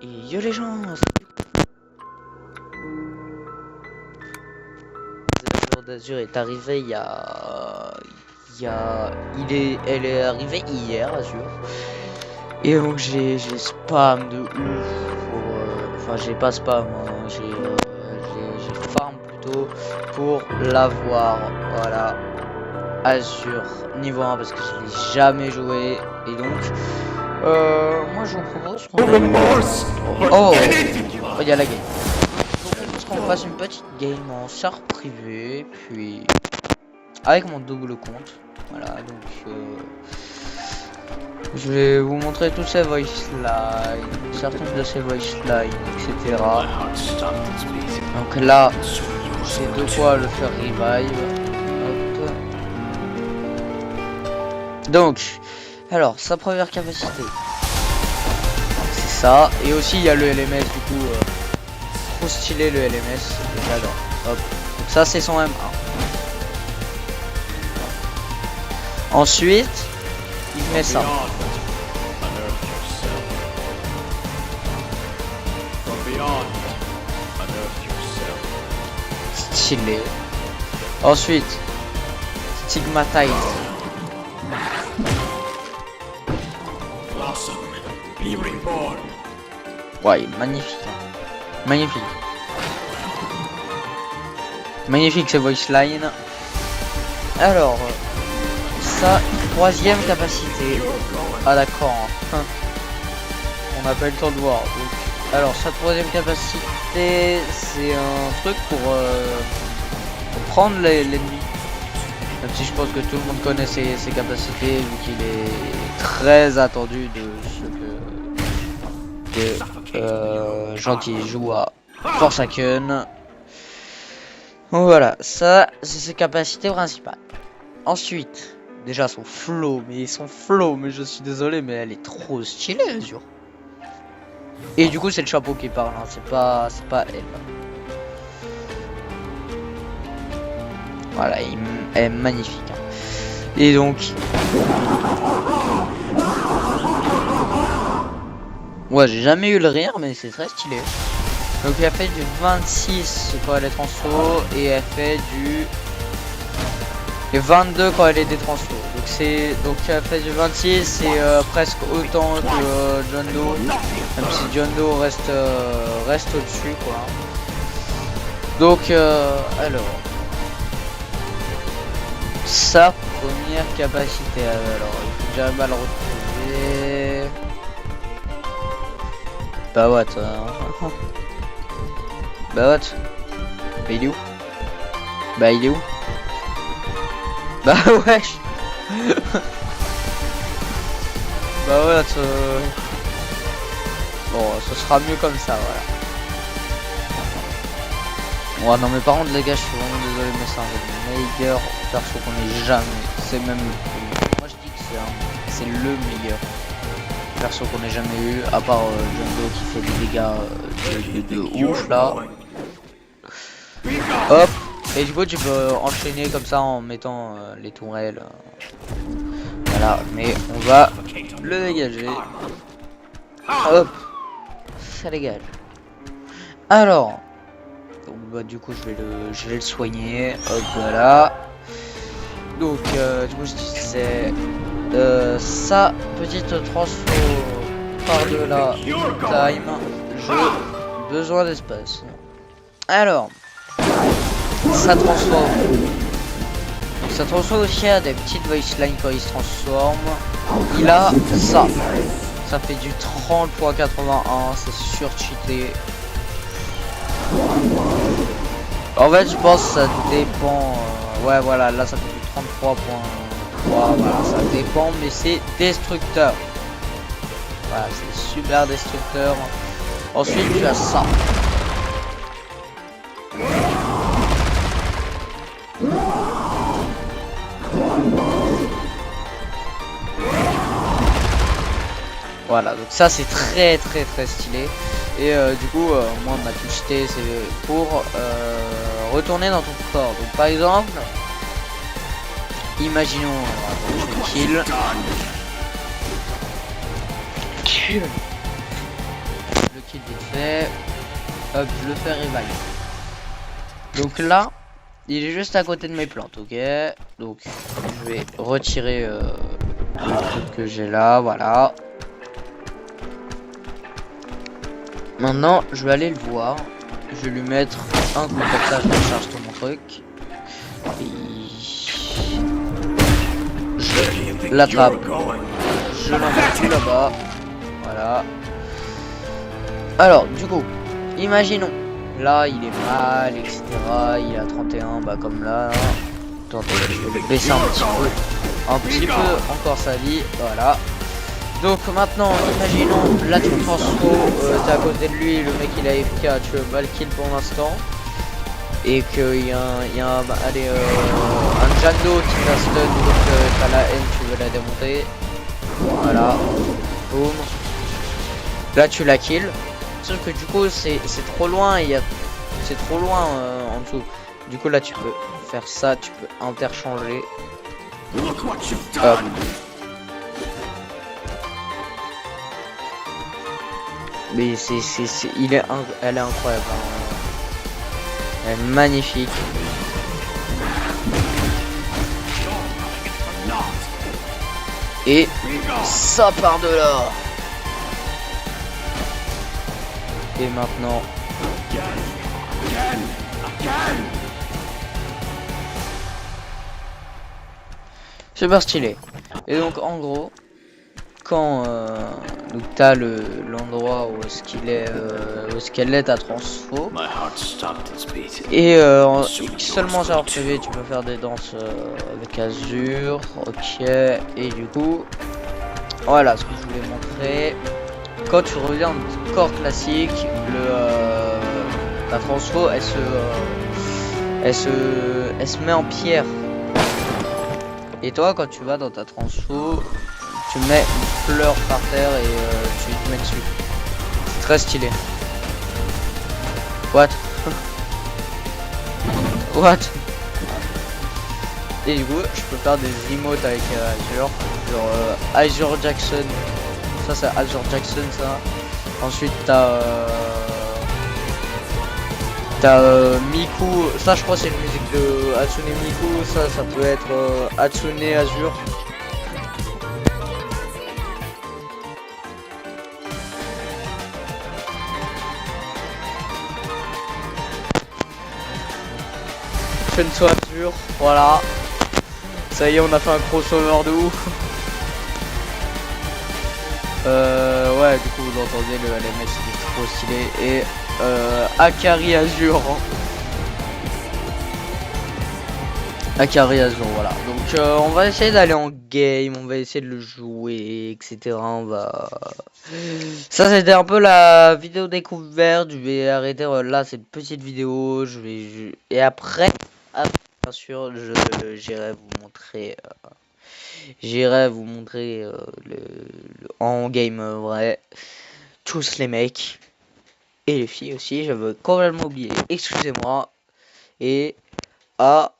Et yo les gens, ce jour d'Azur est arrivé elle est arrivée hier Azur. Et donc j'ai spam de ouf pour, enfin j'ai pas spam, hein, j'ai farm plutôt pour l'avoir, voilà. Azur niveau 1 parce que je l'ai jamais joué et donc moi je vous propose qu'on oh il y a la game. Je vous propose qu'on fasse une petite game en serveur privé puis avec mon double compte, voilà. Donc je vais vous montrer tous ces voice lines, certaines de ces voice lines, etc. Donc là j'ai de quoi le faire revive. Hop. Donc, alors, sa première capacité, c'est ça. Et aussi, il y a le LMS, du coup, trop stylé le LMS, j'adore. Hop, donc ça, c'est son M1. Ensuite, il met ça. Stylé. Ensuite, Stigmatize. Ouais, magnifique. Magnifique. Magnifique ce voice line. Alors, sa troisième capacité. Ah d'accord. On n'a pas eu le temps de voir. Donc, alors, sa troisième capacité, c'est un truc pour prendre l'ennemi. Même si je pense que tout le monde connaît ses capacités, vu qu'il est très attendu de gens qui jouent à Forsaken. Donc voilà, ça c'est ses capacités principales. Ensuite, déjà son flow, mais je suis désolé, mais elle est trop stylée, Azur. Et du coup c'est le chapeau qui parle, hein, c'est pas elle. Voilà, elle est magnifique. Hein. Et donc... Ouais, j'ai jamais eu le rire, mais c'est très stylé. Donc elle fait du 26 quand elle est transfo, et elle fait du... 22 quand elle est détransfo. Donc elle fait du 26, c'est presque autant que John Doe. Même si John Doe reste au-dessus, quoi. Donc, alors... Sa première capacité, alors il faut que j'arrive à le retrouver. Bah what Bah what Bah il est où Bah il est où Bah wesh Bah what Bon, ce sera mieux comme ça, voilà. Ouais non mais par contre les gars, je suis vraiment désolé, mais c'est un des meilleurs perso qu'on ait jamais. C'est même... Moi je dis que c'est le meilleur perso qu'on ait jamais eu, à part John Doe qui fait des dégâts de ouf là. Hop. Et du coup tu peux enchaîner comme ça en mettant les tourelles. Voilà, mais on va le dégager. Hop. Ça dégage. Alors. Donc bah du coup je vais le soigner. Hop voilà. Donc du coup je disais sa petite transfo par de la time. J'ai besoin d'espace. Alors ça transforme. Ça transforme aussi à des petites voice lines quand il se transforme. Il a ça. Ça fait du 30.81, c'est surcheaté. En fait je pense que ça dépend. Ouais voilà, là ça fait du 33.3. Voilà, ça dépend, mais c'est destructeur. Voilà, c'est super destructeur. Ensuite tu as ça. Voilà, donc ça c'est très stylé. Et du coup moi ma touche T c'est pour retourner dans ton corps. Donc par exemple, imaginons je kill. Le kit vite fait. Hop, je le fais revive. Donc là, il est juste à côté de mes plantes, ok. Donc je vais retirer le truc que j'ai là, voilà. Maintenant, je vais aller le voir. Je vais lui mettre un coup comme ça, je recharge tout mon truc. Et je l'attrape. Je l'envoie là-bas. Voilà. Alors, du coup, imaginons. Là, il est mal, etc. Il a 31, bah comme là. Attendez, je vais le baisser un petit peu. Un petit peu encore sa vie. Voilà. Donc maintenant, imaginons, là tu transfo, t'es à côté de lui, le mec il a AFK, tu veux mal kill pour l'instant. Et qu'il y a allez, un Jando qui t'a stun, donc t'as la haine, tu veux la démonter. Voilà. Boum. Là tu la kill. Sauf que du coup c'est trop loin, c'est trop loin en dessous. Du coup là tu peux faire ça, tu peux interchanger. Hop. Mais elle est incroyable. Hein. Elle est magnifique. Et ça part de là. Et maintenant. Super stylé. Et donc en gros. Quand donc t'as l'endroit où est-ce qu'il est où est-ce qu'elle est ta transfo et seulement sur PV tu peux faire des danses avec Azur, ok. Et du coup voilà ce que je voulais montrer. Quand tu reviens en corps classique, ta transfo elle se met en pierre. Et toi quand tu vas dans ta transfo, tu mets une fleur par terre et tu te mets dessus. C'est très stylé. What? What? Et du coup, je peux faire des emotes avec Azure. Genre Azure Jackson. Ça c'est Azure Jackson ça. Ensuite t'as Miku. Ça je crois c'est une musique de Hatsune Miku. Ça peut être Hatsune Azure. Fenso Azure, voilà. Ça y est, on a fait un crossover de ouf. Ouais, du coup, vous entendez le LMS, il est trop stylé. Et Akari Azure. Akari Azure, voilà. Donc, on va essayer d'aller en game, on va essayer de le jouer, etc. On va. Ça, c'était un peu la vidéo découverte. Je vais arrêter là cette petite vidéo. Et après, bien sûr, j'irai vous montrer le en game vrai. Tous les mecs et les filles aussi. J'avais complètement oublié. Excusez-moi. Et à